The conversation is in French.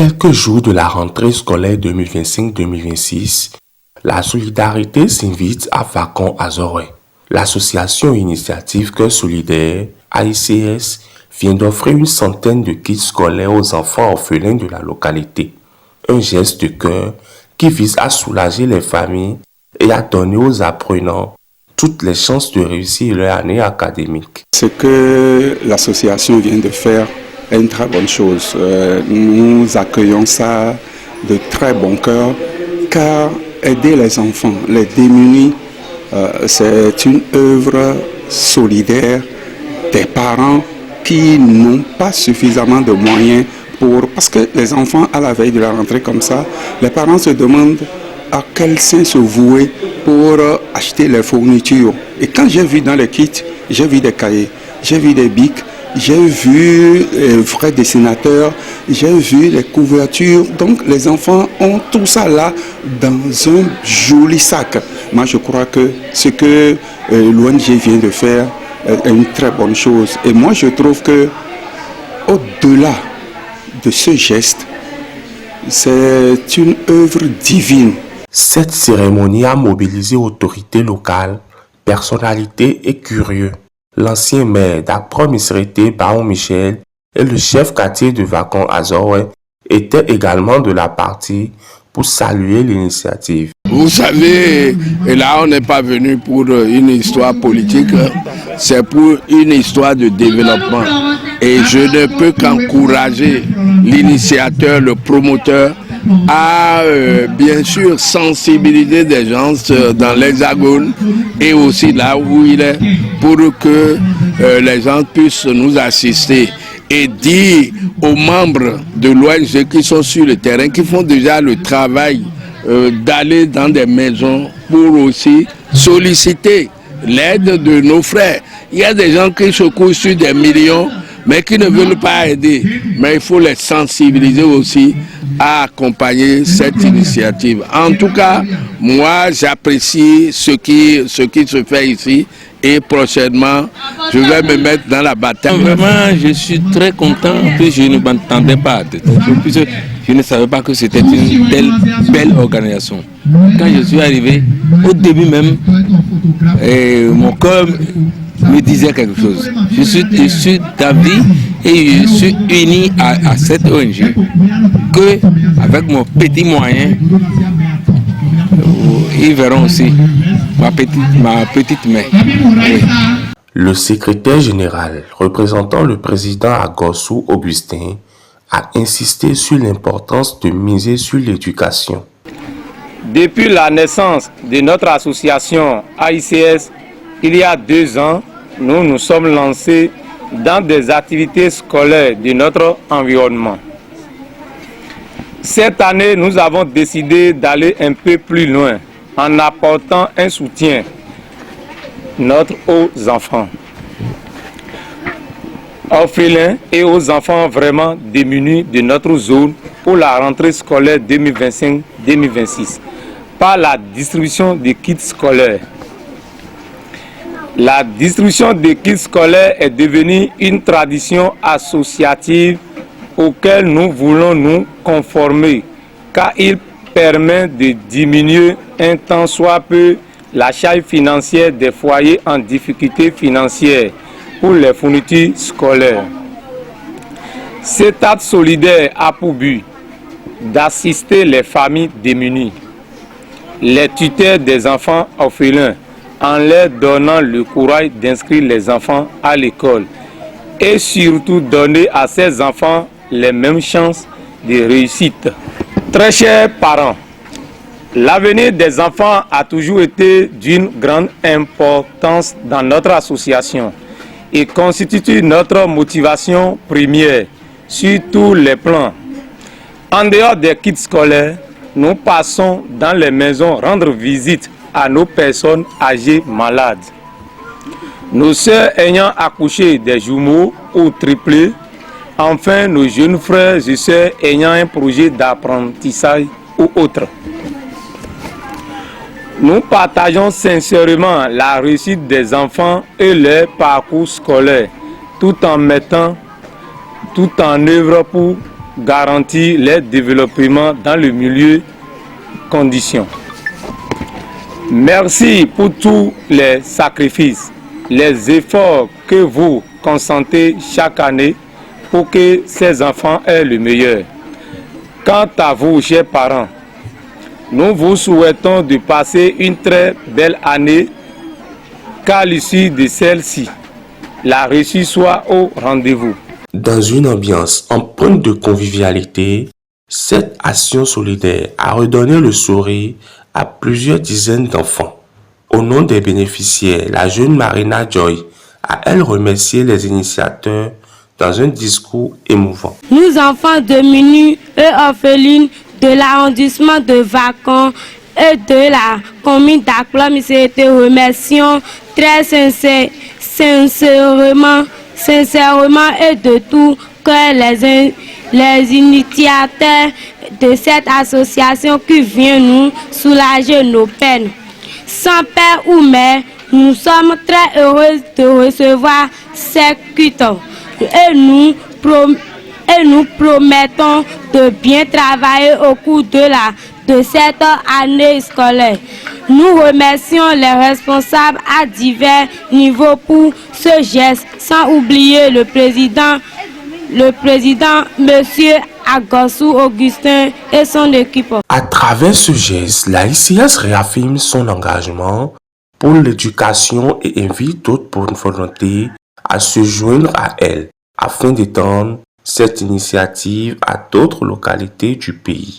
quelques jours de la rentrée scolaire 2025-2026, la solidarité s'invite à Vakon-Azoré. L'association Initiative Cœur Solidaire, AICS, vient d'offrir une centaine de kits scolaires aux enfants orphelins de la localité. Un geste de cœur qui vise à soulager les familles et à donner aux apprenants toutes les chances de réussir leur année académique. Ce que l'association vient de faire est une très bonne chose. Nous accueillons ça de très bon cœur, car aider les enfants, les démunis, c'est une œuvre solidaire des parents qui n'ont pas suffisamment de moyens parce que les enfants, à la veille de la rentrée comme ça, les parents se demandent à quel sein se vouer pour acheter les fournitures. Et quand j'ai vu dans les kits, j'ai vu des cahiers, j'ai vu des bics, j'ai vu les vrais dessinateurs, j'ai vu les couvertures. Donc les enfants ont tout ça là dans un joli sac. Moi je crois que ce que l'ONG vient de faire est une très bonne chose. Et moi je trouve que au-delà de ce geste, c'est une œuvre divine. Cette cérémonie a mobilisé autorités locales, personnalités et curieux. L'ancien maire d'Akpro-Misrété, Baron Michel, et le chef quartier de Vakon-Azoré étaient également de la partie pour saluer l'initiative. Vous savez, et là on n'est pas venu pour une histoire politique, c'est pour une histoire de développement. Et je ne peux qu'encourager l'initiateur, le promoteur, à bien sûr sensibiliser des gens dans l'Hexagone et aussi là où il est pour que les gens puissent nous assister et dire aux membres de l'ONG qui sont sur le terrain, qui font déjà le travail d'aller dans des maisons pour aussi solliciter l'aide de nos frères. Il y a des gens qui se couchent sur des millions mais qui ne veulent pas aider. Mais il faut les sensibiliser aussi à accompagner cette initiative. En tout cas, moi j'apprécie ce qui se fait ici et prochainement je vais me mettre dans la bataille. Vraiment, je suis très content que je ne m'entendais pas. Je ne savais pas que c'était une telle belle organisation. Quand je suis arrivé, au début même, mon cœur me disait quelque chose. Je suis d'avis et je suis uni à cette ONG que avec mon petit moyen, ils verront aussi ma petite main. Oui. Le secrétaire général représentant le président Agossou Augustin a insisté sur l'importance de miser sur l'éducation. Depuis la naissance de notre association AICS, il y a 2 ans, nous nous sommes lancés dans des activités scolaires de notre environnement. Cette année, nous avons décidé d'aller un peu plus loin en apportant un soutien aux enfants orphelins et aux enfants vraiment démunis de notre zone pour la rentrée scolaire 2025-2026 par la distribution des kits scolaires. La distribution des kits scolaires est devenue une tradition associative auquel nous voulons nous conformer, car il permet de diminuer un tant soit peu la charge financière des foyers en difficulté financière pour les fournitures scolaires. Cet acte solidaire a pour but d'assister les familles démunies, les tuteurs des enfants orphelins, en leur donnant le courage d'inscrire les enfants à l'école et surtout donner à ces enfants les mêmes chances de réussite. Très chers parents, l'avenir des enfants a toujours été d'une grande importance dans notre association et constitue notre motivation première sur tous les plans. En dehors des kits scolaires, nous passons dans les maisons rendre visite à nos personnes âgées malades. Nos sœurs ayant accouché des jumeaux ou triplés, enfin nos jeunes frères et sœurs ayant un projet d'apprentissage ou autre. Nous partageons sincèrement la réussite des enfants et leur parcours scolaire, tout en mettant tout en œuvre pour garantir leur développement dans le milieu conditions. Merci pour tous les sacrifices, les efforts que vous consentez chaque année pour que ces enfants aient le meilleur. Quant à vous, chers parents, nous vous souhaitons de passer une très belle année, qu'à l'issue de celle-ci, la réussite soit au rendez-vous. Dans une ambiance empreinte de convivialité, cette action solidaire a redonné le sourire à plusieurs dizaines d'enfants. Au nom des bénéficiaires, la jeune Marina Joy a elle remercié les initiateurs dans un discours émouvant. Nous, enfants démunis et orphelines de l'arrondissement de Vacon et de la commune d'Aklom, te remercions très sincèrement et de tout cœur les initiateurs de cette association qui vient nous soulager nos peines. Sans père ou mère, nous sommes très heureux de recevoir ces quittants et nous promettons de bien travailler au cours de cette année scolaire. Nous remercions les responsables à divers niveaux pour ce geste, sans oublier le président Monsieur Agossou Augustin et son équipe. À travers ce geste, la ICS réaffirme son engagement pour l'éducation et invite d'autres bonnes volontés à se joindre à elle afin d'étendre cette initiative à d'autres localités du pays.